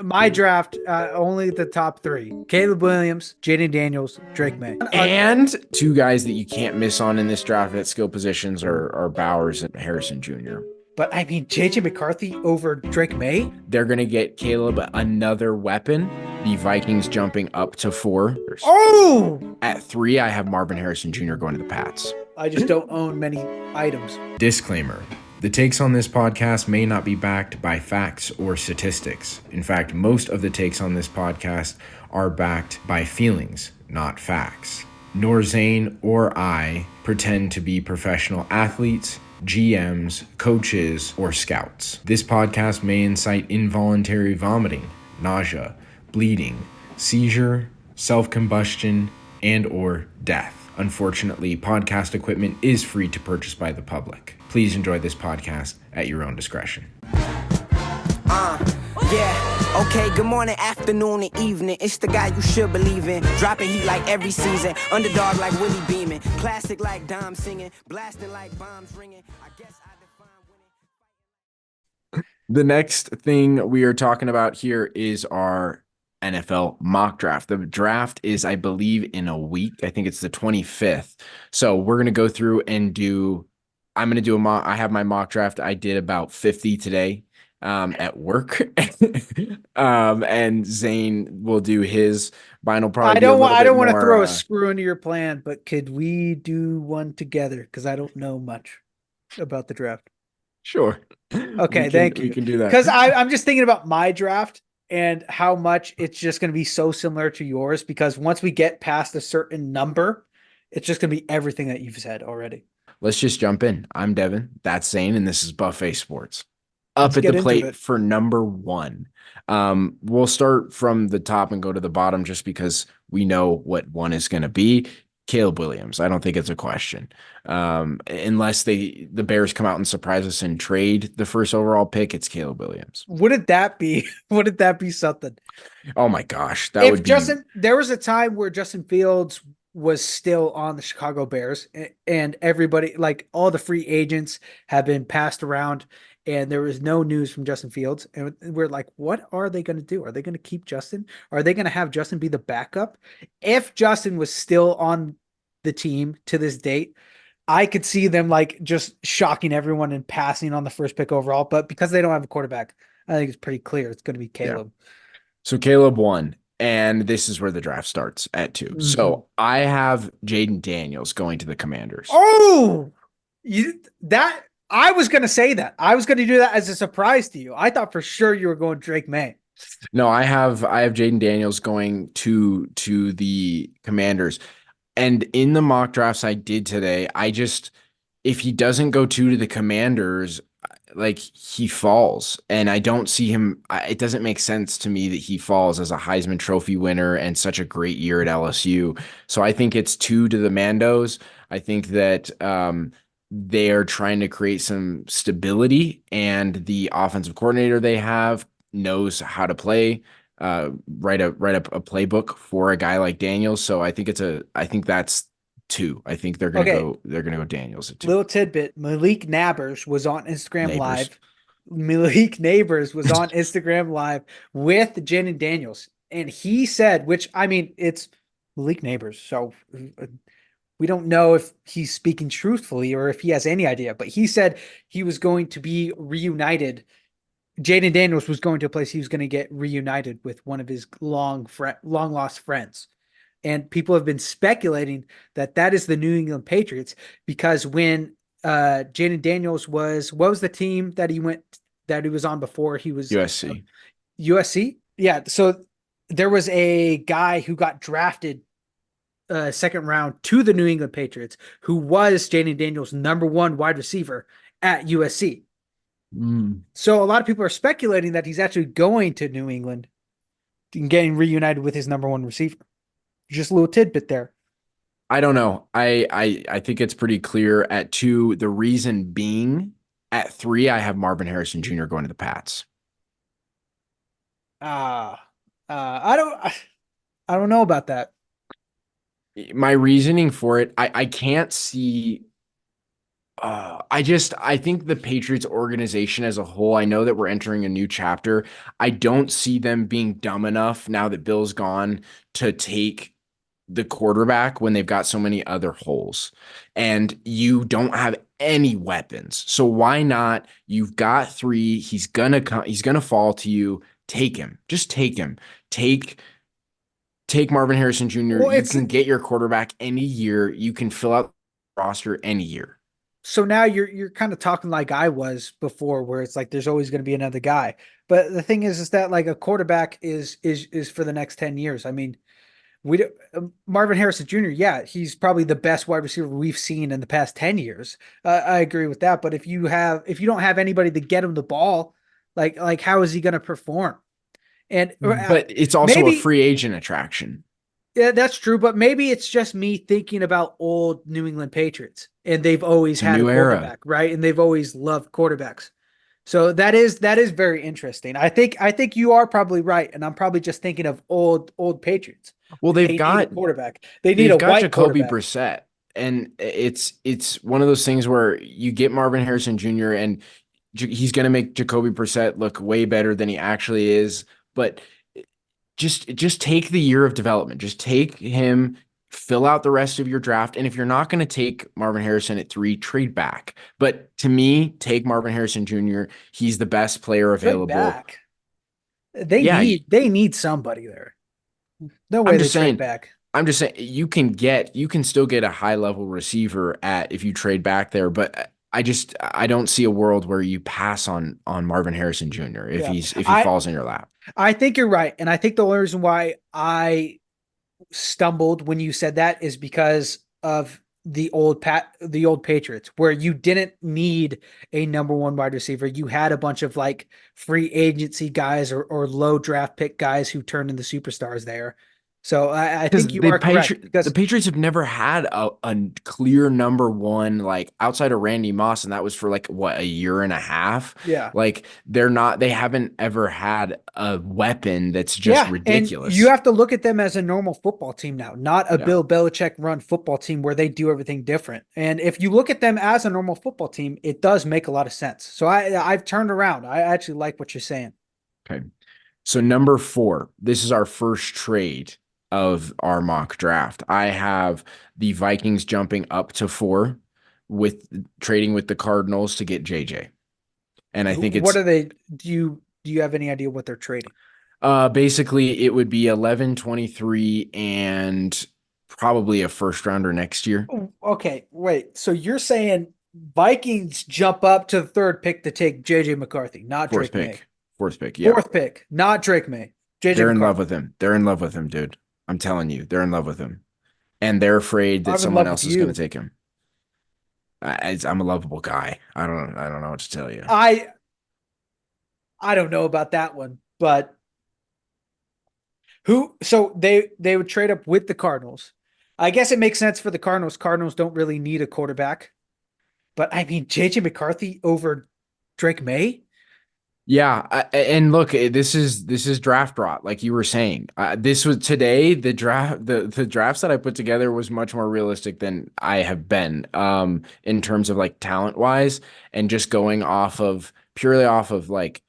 My draft, only the top three: Caleb Williams, Jaden Daniels, Drake May. And two guys that you can't miss on in this draft at skill positions are Bowers and Harrison Jr. But I mean, JJ McCarthy over Drake May. They're going to get Caleb another weapon. The Vikings jumping up to 4. Oh, At 3, I have Marvin Harrison Jr. going to the Pats. I just don't own many items. Disclaimer. The takes on this podcast may not be backed by facts or statistics. In fact, most of the takes on this podcast are backed by feelings, not facts. Nor Zane or I pretend to be professional athletes, GMs, coaches, or scouts. This podcast may incite involuntary vomiting, nausea, bleeding, seizure, self-combustion, and or death. Unfortunately, podcast equipment is free to purchase by the public. Please enjoy this podcast at your own discretion. Yeah, okay, good morning, afternoon, and evening. It's the guy you should believe in. Dropping heat like every season. Underdog like Willie beaming. Classic like Dom singing. Blasting like bombs ringing. I guess I define winning. The next thing we are talking about here is our NFL mock draft. The draft is, I believe, in a week. I think it's the 25th. So we're going to go through and I'm going to do a mock. I have my mock draft. I did about 50 today at work. And Zane will do his. Mine will probably be a little I bit don't want to more, throw a screw into your plan, but could we do one together? Because I don't know much about the draft. Sure. Okay, thank you. We can do that. Because I'm just thinking about my draft and how much it's just going to be so similar to yours. Because once we get past a certain number, it's just going to be everything that you've said already. Let's just jump in. I'm Devin. That's Zane, and this is Buffet Sports. Up Let's at get the into plate it. for number 1. We'll start from the top and go to the bottom just because we know what 1 is going to be. Caleb Williams. I don't think it's a question. Unless the Bears come out and surprise us and trade the first overall pick, it's Caleb Williams. Wouldn't that be? Wouldn't that be something? Oh my gosh, that would be. There was a time where Justin Fields was still on the Chicago Bears, and everybody, like all the free agents, have been passed around, and there was no news from Justin Fields. And we're like, what are they going to do? Are they going to keep Justin? Are they going to have Justin be the backup? If Justin was still on the team to this date, I could see them like just shocking everyone and passing on the first pick overall. But because they don't have a quarterback, I think it's pretty clear it's going to be Caleb. Yeah. So Caleb 1, and this is where the draft starts at 2. Mm-hmm. So I have Jaden Daniels going to the Commanders. Oh, I was going to say that. I was going to do that as a surprise to you. I thought for sure you were going Drake May. No, I have Jaden Daniels going to the Commanders. And in the mock drafts I did today, if he doesn't go to the Commanders, like he falls, and I don't see him. It doesn't make sense to me that he falls as a Heisman Trophy winner and such a great year at LSU. So I think it's 2 to the Mandos. I think that they are trying to create some stability, and the offensive coordinator they have knows how to play. Write a playbook for a guy like Daniels. So I think that's 2. I think they're gonna go Daniels at 2. Little tidbit: Malik Nabers was on Instagram Neighbors. Live. Malik Neighbors was on Instagram Live with Jaden Daniels, and he said, which I mean, it's Malik Neighbors, so we don't know if he's speaking truthfully or if he has any idea. But he said he was going to be reunited. Jaden Daniels was going to a place he was going to get reunited with one of his long lost friends. And people have been speculating that is the New England Patriots, because when Jaden Daniels what was the team that he was on before? He was USC. USC? Yeah. So there was a guy who got drafted second round to the New England Patriots who was Jaden Daniels' number 1 wide receiver at USC. So a lot of people are speculating that he's actually going to New England and getting reunited with his number 1 receiver. Just a little tidbit there. I don't know. I think it's pretty clear at 2. The reason being, at 3, I have Marvin Harrison Jr. going to the Pats. I don't know about that. My reasoning for it, I can't see I think the Patriots organization as a whole, I know that we're entering a new chapter. I don't see them being dumb enough now that Bill's gone to take the quarterback when they've got so many other holes and you don't have any weapons. So why not? You've got three. He's gonna come, he's gonna fall to you. Take him. Just take him. Take Marvin Harrison Jr. Well, You it's can get your quarterback any year. You can fill out the roster any year. so now you're kind of talking like I was before, where it's like there's always going to be another guy. But the thing is that like a quarterback is for the next 10 years. I mean, Marvin Harrison Jr. Yeah, he's probably the best wide receiver we've seen in the past 10 years. I agree with that. But if you don't have anybody to get him the ball, like how is he going to perform? And But it's also a maybe free agent attraction. yeah, that's true. But maybe it's just me thinking about old New England Patriots, and they've always It's a had a new era. quarterback, right? And they've always loved quarterbacks. So that is very interesting. I think you are probably right, and I'm probably just thinking of old Patriots. Well, They need a quarterback. They need a they've got white Jacoby quarterback. Brissett, and it's one of those things where you get Marvin Harrison Jr. and he's going to make Jacoby Brissett look way better than he actually is. But just take the year of development. Just take him, fill out the rest of your draft. And if you're not going to take Marvin Harrison at 3, trade back. But to me, take Marvin Harrison Jr. He's the best player Trade available. back. They Yeah, need somebody there. No way I'm they just trade saying. back. I'm just saying you can still get a high level receiver at if you trade back there, but I don't see a world where you pass on Marvin Harrison Jr. Yeah. if he falls in your lap. I think you're right. And I think the only reason why I stumbled when you said that is because of the old Patriots, where you didn't need a number one wide receiver. You had a bunch of like free agency guys or low draft pick guys who turned into superstars there. So I Because think you are correct The because Patriots have never had a clear number one, like outside of Randy Moss, and that was for like what, a year and a half. yeah. Like they haven't ever had a weapon that's just Yeah, and you ridiculous. have to look at them as a normal football team now, not a Yeah. Bill Belichick run football team where they do everything different. And if you look at them as a normal football team, it does make a lot of sense. So I've turned around. I actually like what you're saying. Okay. So number 4, this is our first trade of our mock draft. I have the Vikings jumping up to 4 with trading with the Cardinals to get JJ. And I think What are they? Do you have any idea what they're trading? basically it would be 11, 23, and probably a first rounder next year. Okay, wait. So you're saying Vikings jump up to the third pick to take JJ McCarthy, not Fourth Drake May. pick. Fourth pick. Yeah. Fourth pick, not Drake May. JJ They're in love McCarthy. with him. They're in love with him, dude. I'm telling you, they're in love with him. And they're afraid that I'm in someone love else with is going to you. take him. I'm a lovable guy. I don't know what to tell you. I don't know about that one, but who? So they would trade up with the Cardinals. I guess it makes sense for the Cardinals. Cardinals don't really need a quarterback, but I mean JJ McCarthy over Drake May. Yeah, and look, this is draft rot, like you were saying. This was today. The drafts that I put together was much more realistic than I have been, in terms of like talent wise, and just going purely off of like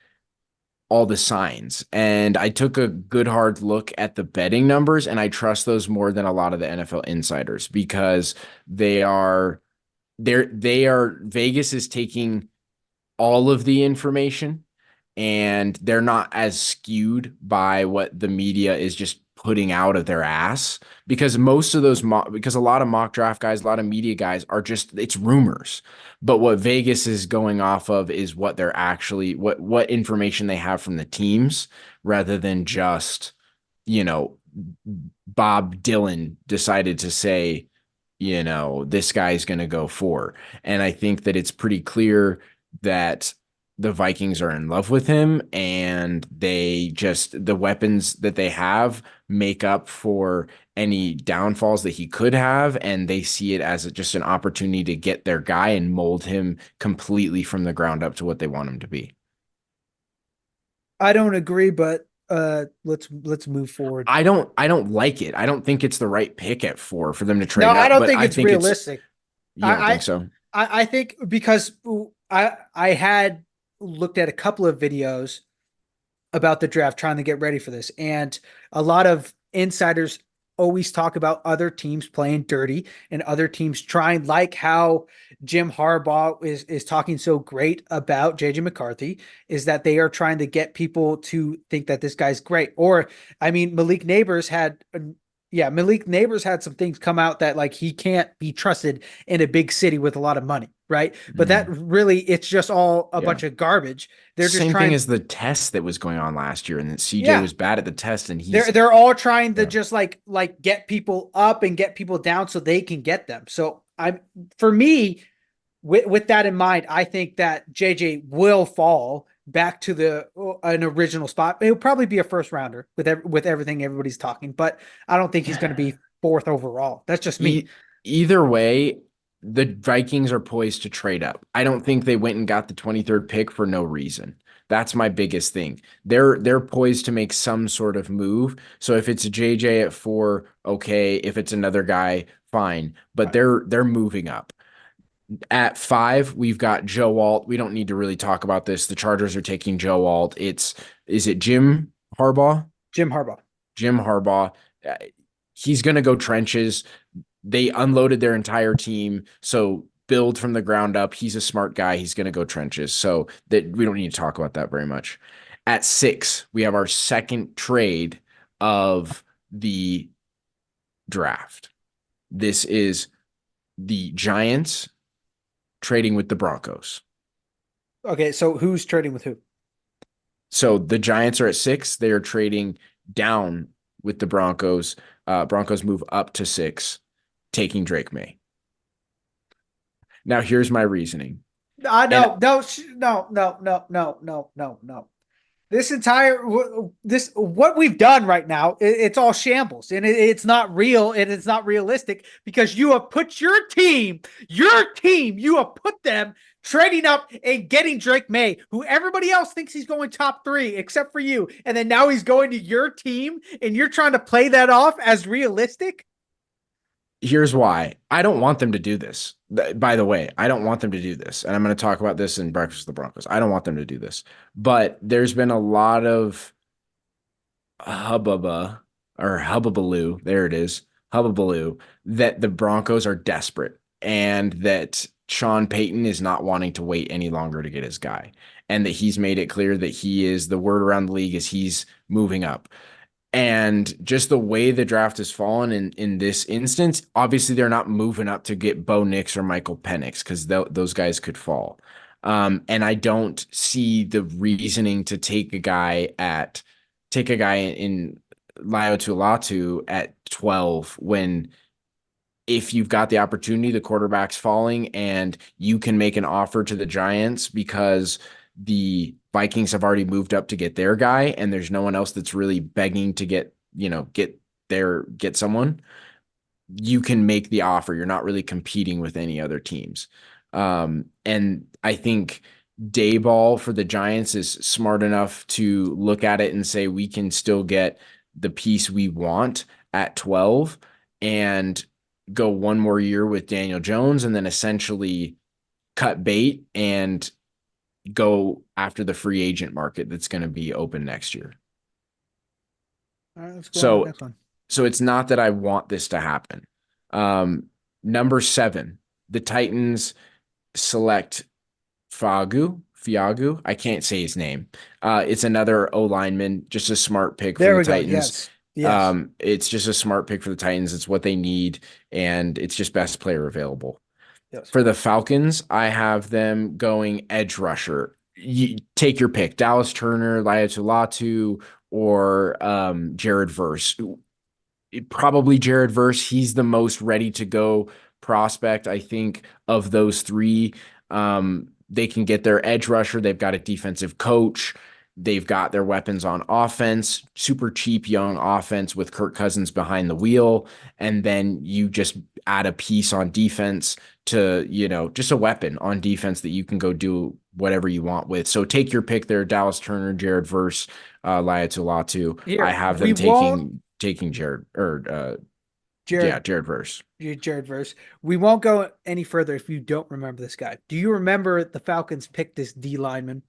all the signs. And I took a good hard look at the betting numbers, and I trust those more than a lot of the NFL insiders because they are Vegas is taking all of the information and they're not as skewed by what the media is just putting out of their ass because because a lot of mock draft guys, a lot of media guys are just, it's rumors. But what Vegas is going off of is what they're actually, what information they have from the teams rather than just, Bob Dylan decided to say, this guy's going to go 4. And I think that it's pretty clear that the Vikings are in love with him and the weapons that they have make up for any downfalls that he could have. And they see it as just an opportunity to get their guy and mold him completely from the ground up to what they want him to be. I don't agree, but let's move forward. I don't like it. I don't think it's the right pick at 4 for them to trade No, up. I don't but think it's realistic. You don't I think so? I think because I had looked at a couple of videos about the draft trying to get ready for this, and a lot of insiders always talk about other teams playing dirty and other teams trying, like how Jim Harbaugh is talking so great about JJ McCarthy, is that they are trying to get people to think that this guy's great. Or I mean, Malik Neighbors had some things come out that like he can't be trusted in a big city with a lot of money, right? But that really, it's just all a bunch of garbage. They're just Same thing trying. as the test that was going on last year, and that CJ Yeah, was bad at the test, and they're all trying to just like get people up and get people down so they can get them. So for me, with that in mind, I think that JJ will fall back to an original spot. It'll probably be a first rounder with everything everybody's talking, but I don't think he's going to be fourth overall. That's just me. Either way, the Vikings are poised to trade up. I don't think they went and got the 23rd pick for no reason. That's my biggest thing. They're poised to make some sort of move. So if it's a JJ at 4, okay. If it's another guy, fine. But they're moving up. At 5, we've got Joe Alt. We don't need to really talk about this. The Chargers are taking Joe Alt. Is it Jim Harbaugh? Jim Harbaugh. Jim Harbaugh. He's going to go trenches. They unloaded their entire team. So build from the ground up. He's a smart guy. He's going to go trenches. So that we don't need to talk about that very much. At 6, we have our second trade of the draft. This is the Giants trading with the Broncos. Okay, so who's trading with who? So the Giants are at 6. They are trading down with the Broncos. Broncos move up to 6, taking Drake Maye. Now, here's my reasoning. No. What we've done right now, it's all shambles, and it's not real, and it's not realistic because you have put your team, you have put them trading up and getting Drake Maye, who everybody else thinks he's going top 3 except for you, and then now he's going to your team, and you're trying to play that off as realistic. Here's why. I don't want them to do this. By the way, I don't want them to do this. And I'm going to talk about this in Breakfast with the Broncos. I don't want them to do this. But there's been a lot of hubbubaloo, there it is, hubbubaloo, that the Broncos are desperate and that Sean Payton is not wanting to wait any longer to get his guy. And that he's made it clear that the word around the league is he's moving up. And just the way the draft has fallen in this instance, obviously they're not moving up to get Bo Nix or Michael Penix because those guys could fall. And I don't see the reasoning to take a guy in Lio Tulatu at 12 when if you've got the opportunity, the quarterback's falling and you can make an offer to the Giants because the Vikings have already moved up to get their guy and there's no one else that's really begging to get someone, you can make the offer. You're not really competing with any other teams. And I think Dayball for the Giants is smart enough to look at it and say, we can still get the piece we want at 12 and go one more year with Daniel Jones and then essentially cut bait and go after the free agent market that's going to be open next year. All right, let's go on to the next one. So it's not that I want this to happen. Number 7, the Titans select Fiagu. I can't say his name. It's another O-lineman, just a smart pick for the Titans. Yes. It's just a smart pick for the Titans. It's what they need, and it's just best player available. Yes. For the Falcons, I have them going edge rusher. You take your pick: Dallas Turner, Lio Tulatu, or Jared Verse. Probably Jared Verse. He's the most ready to go prospect, I think, of those 3. They can get their edge rusher. They've got a defensive coach. They've got their weapons on offense, super cheap young offense with Kirk Cousins behind the wheel. And then you just add a piece on defense to, just a weapon on defense that you can go do whatever you want with. So take your pick there: Dallas Turner, Jared Verse, Lio Tulatu. I have them taking Jared or Jared Jared Verse. Jared Verse. We won't go any further if you don't remember this guy. Do you remember the Falcons picked this D lineman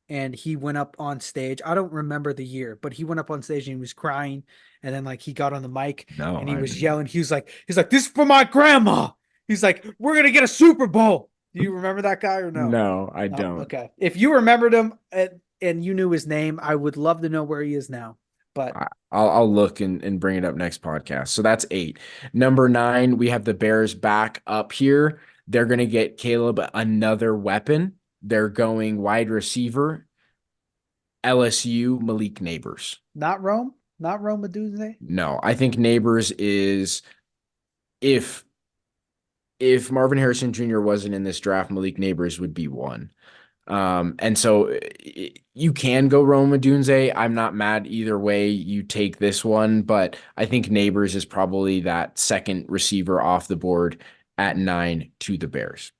and he went up on stage? I don't remember the year, but he went up on stage and he was crying. And then like he got on the mic No, and he I was didn't. yelling. He's like, this is for my grandma. He's like, we're gonna get a Super Bowl. Do you remember that guy or no? No, I No? don't. Okay. If you remembered him and you knew his name, I would love to know where he is now. But I'll look and bring it up next podcast. So that's 8. Number 9, we have the Bears back up here. They're going to get Caleb another weapon. They're going wide receiver, LSU, Malik Neighbors. not Rome Meduze. No, I think Neighbors is if Marvin Harrison Jr. wasn't in this draft, Malik Neighbors would be 1. And so you can go Roma Dunze. I'm not mad either way you take this one, but I think Neighbors is probably that second receiver off the board at 9 to the Bears.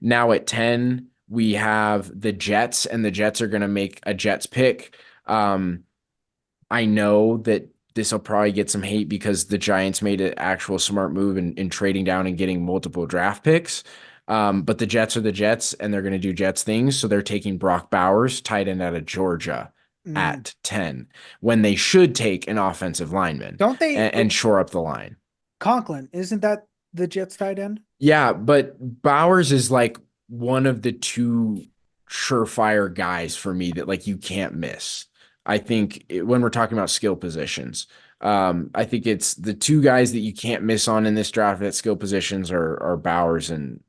Now at 10, we have the Jets, and the Jets are going to make a Jets pick. I know that this will probably get some hate because the Giants made an actual smart move in trading down and getting multiple draft picks. But the Jets are the Jets, and they're going to do Jets things. So they're taking Brock Bowers, tight end out of Georgia, at 10, when they should take an offensive lineman. Don't they and shore up the line. Conklin, isn't that the Jets tight end? Yeah, but Bowers is like one of the 2 surefire guys for me that like you can't miss. I think when we're talking about skill positions, I think it's the 2 guys that you can't miss on in this draft at skill positions are Bowers and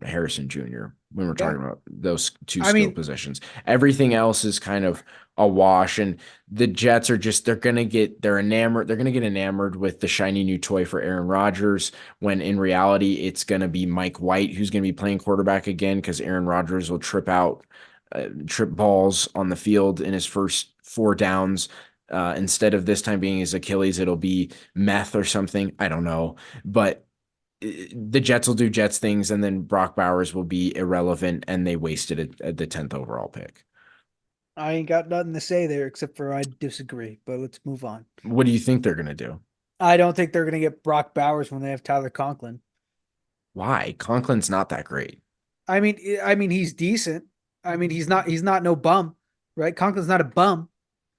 Harrison Jr. when we're talking about those 2 skill positions. Everything else is kind of a wash, and the Jets are just they're gonna get enamored with the shiny new toy for Aaron Rodgers, when in reality it's gonna be Mike White who's gonna be playing quarterback again, because Aaron Rodgers will trip balls on the field in his first 4 downs. Instead of this time being his Achilles, it'll be meth or something. I don't know. But the Jets will do Jets things, and then Brock Bowers will be irrelevant, and they wasted it at the 10th overall pick. I ain't got nothing to say there except for I disagree, but let's move on. What do you think they're going to do? I don't think they're going to get Brock Bowers when they have Tyler Conklin. Why? Conklin's not that great. I mean, he's decent. I mean, he's not no bum, right? Conklin's not a bum.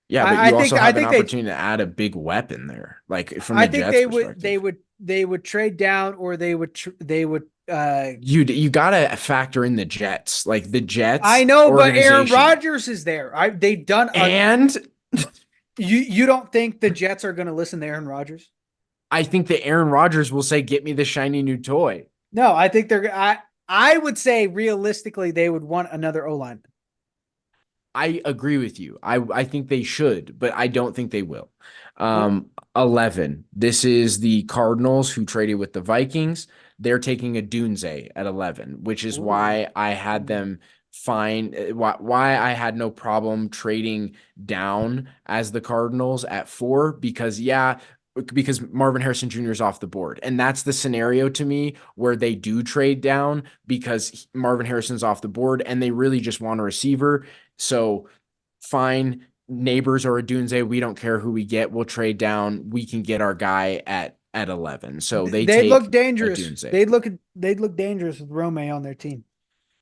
Yeah, but you also have an opportunity to add a big weapon there. Like from the Jets perspective. they would trade down, or they would you gotta factor in the Jets. Like the Jets. I know, but Aaron Rodgers is there. They've done and you don't think the Jets are gonna listen to Aaron Rodgers? I think that Aaron Rodgers will say, "Get me the shiny new toy." No, I think I would say realistically they would want another O-lineman. I agree with you. I think they should, but I don't think they will. 11. This is the Cardinals who traded with the Vikings. They're taking a Dunze at 11, which is why I had them why I had no problem trading down as the Cardinals at 4, because Marvin Harrison Jr. is off the board. And that's the scenario to me where they do trade down, because Marvin Harrison's off the board and they really just want a receiver. So fine, Neighbors or a Dunze, we don't care who we get. We'll trade down. We can get our guy at 11. So they look dangerous. They'd look dangerous with Rome on their team.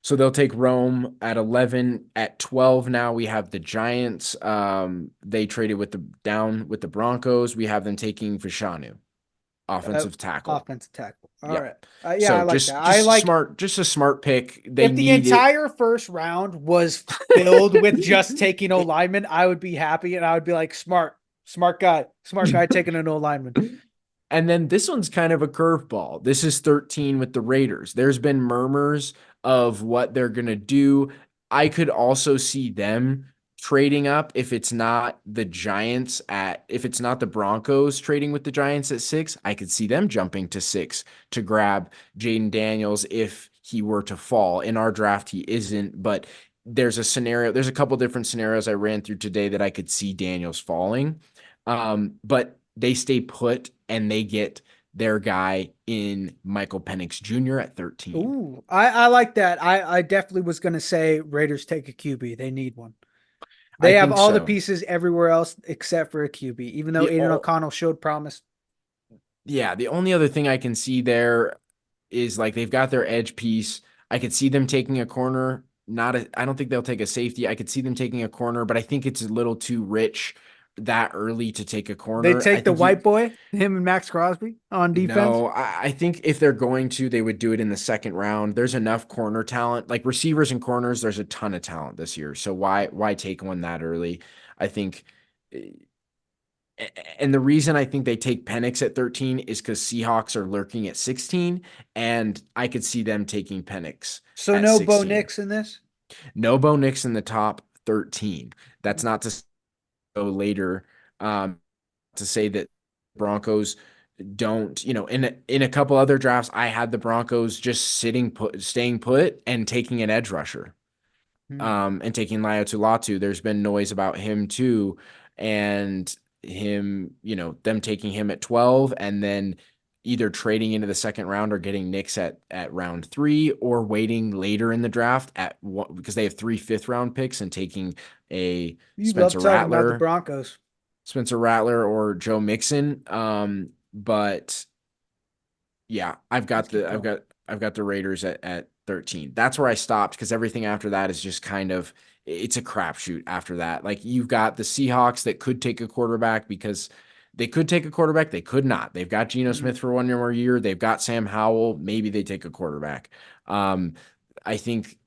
So they'll take Rome at 11. At 12 now we have the Giants. They traded with the Broncos. We have them taking Fashanu, offensive tackle. All right. So I like that. Just a smart pick. If the entire first round was filled with just taking O linemen, I would be happy, and I would be like, smart guy taking an O lineman. And then this one's kind of a curveball. This is 13 with the Raiders. There's been murmurs of what they're going to do. I could also see them trading up if it's not the Broncos trading with the Giants at 6. I could see them jumping to 6 to grab Jaden Daniels if he were to fall. In our draft, he isn't, but there's a couple different scenarios I ran through today that I could see Daniels falling. But they stay put and they get their guy in Michael Penix Jr. at 13. Ooh, I like that. I definitely was going to say Raiders take a QB. They need one. They have all the pieces everywhere else except for a QB, even though Aiden O'Connell showed promise. Yeah, the only other thing I can see there is like they've got their edge piece. I could see them taking a corner. I don't think they'll take a safety. I could see them taking a corner, but I think it's a little too rich that early to take a They corner. I take the think you white boy, him and Max Crosby on defense. no, I think if they're going to, they would do it in the second round. There's enough corner talent, like receivers and corners. There's a ton of talent this year. So why take one that early? I think eh, and the reason I think they take Penix at 13 is because Seahawks are lurking at 16, and I could see them taking Penix So at no Bo 16. Nix in this. No Bo Nix in the top 13. That's not to go later to say that Broncos don't, in a couple other drafts, I had the Broncos just staying put and taking an edge rusher. And taking Laiatu. There's been noise about him too, and them taking him at 12 and then either trading into the second round or getting Knicks at round 3 or waiting later in the draft at one because they have 3 5th-round picks and taking a You love talking about the Broncos. Spencer Rattler or Joe Mixon. But yeah, I've got the Raiders at 13. That's where I stopped because everything after that is just kind of it's a crapshoot after that. Like you've got the Seahawks that could take a quarterback because they could take a quarterback, they could not. They've got Geno Smith for 1 more year. They've got Sam Howell. Maybe they take a quarterback. I think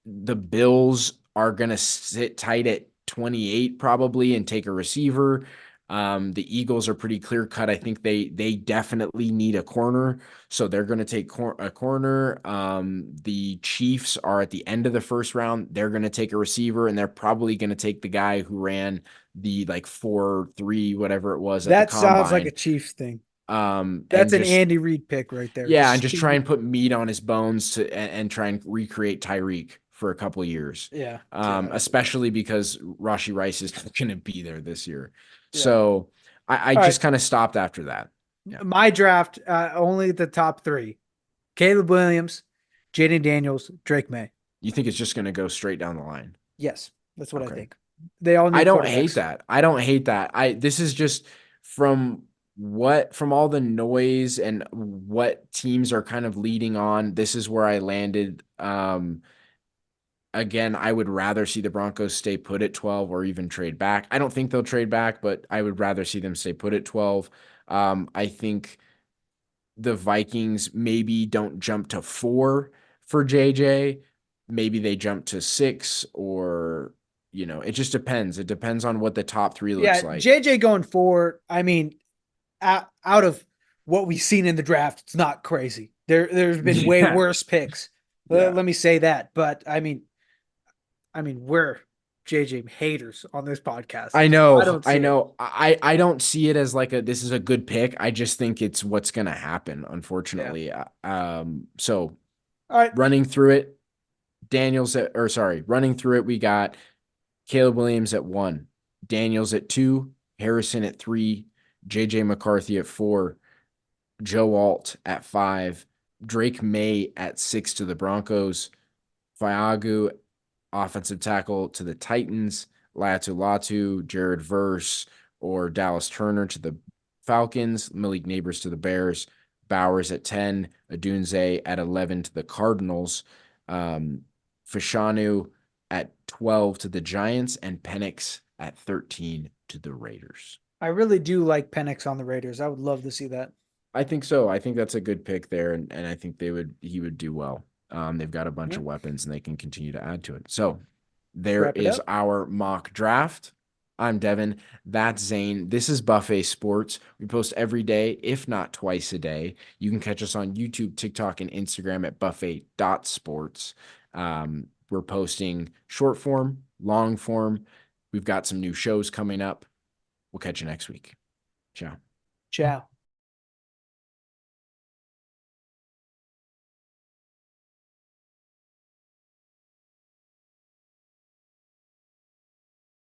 the Bills are gonna sit tight at 28 probably and take a receiver. The Eagles are pretty clear cut. I think they definitely need a corner, so they're going to take a corner. The Chiefs are at the end of the first round. They're going to take a receiver, and they're probably going to take the guy who ran the like 4.3 whatever it was at the That sounds like combine. a Chiefs thing. And That's an just Andy Reid pick right there. yeah, and just try and put meat on his bones and try and recreate Tyreek for a couple of years. Yeah. Especially because Rashi Rice is going to be there this year. Yeah. So I All just right. kind of stopped after that. Yeah. My draft, only the top 3. Caleb Williams, Jaden Daniels, Drake May. You think it's just going to go straight down the line? Yes, that's what I Okay. think. They all need I don't quarterbacks. hate that. I don't hate that. This is just from all the noise and what teams are kind of leading on. This is where I landed. Again, I would rather see the Broncos stay put at 12 or even trade back. I don't think they'll trade back, but I would rather see them stay put at 12. I think the Vikings maybe don't jump to 4 for JJ. Maybe they jump to 6 or, it just depends. It depends on what the top 3 looks like. JJ going 4, I mean, out of what we've seen in the draft, it's not crazy. There's been way worse picks. Yeah. Let me say that. But I mean, we're JJ haters on this podcast. I know. I don't see it as like this is a good pick. I just think it's what's going to happen, unfortunately. Yeah. So all right, running through it, running through it, we got Caleb Williams at 1, Daniels at 2, Harrison at 3, JJ McCarthy at 4, Joe Alt at 5, Drake May at 6 to the Broncos, Fiagu offensive tackle to the Titans, Latu, Jared Verse, or Dallas Turner to the Falcons, Malik Neighbors to the Bears, Bowers at 10, Adunze at 11 to the Cardinals, Fashanu at 12 to the Giants, and Penix at 13 to the Raiders. I really do like Penix on the Raiders. I would love to see that. I think so. I think that's a good pick there, and I think he would do well. They've got a bunch of weapons and they can continue to add to it. So there is our mock draft. I'm Devin. That's Zane. This is Buffet Sports. We post every day, if not twice a day. You can catch us on YouTube, TikTok, and Instagram at buffet.sports. We're posting short form, long form. We've got some new shows coming up. We'll catch you next week. Ciao. Ciao.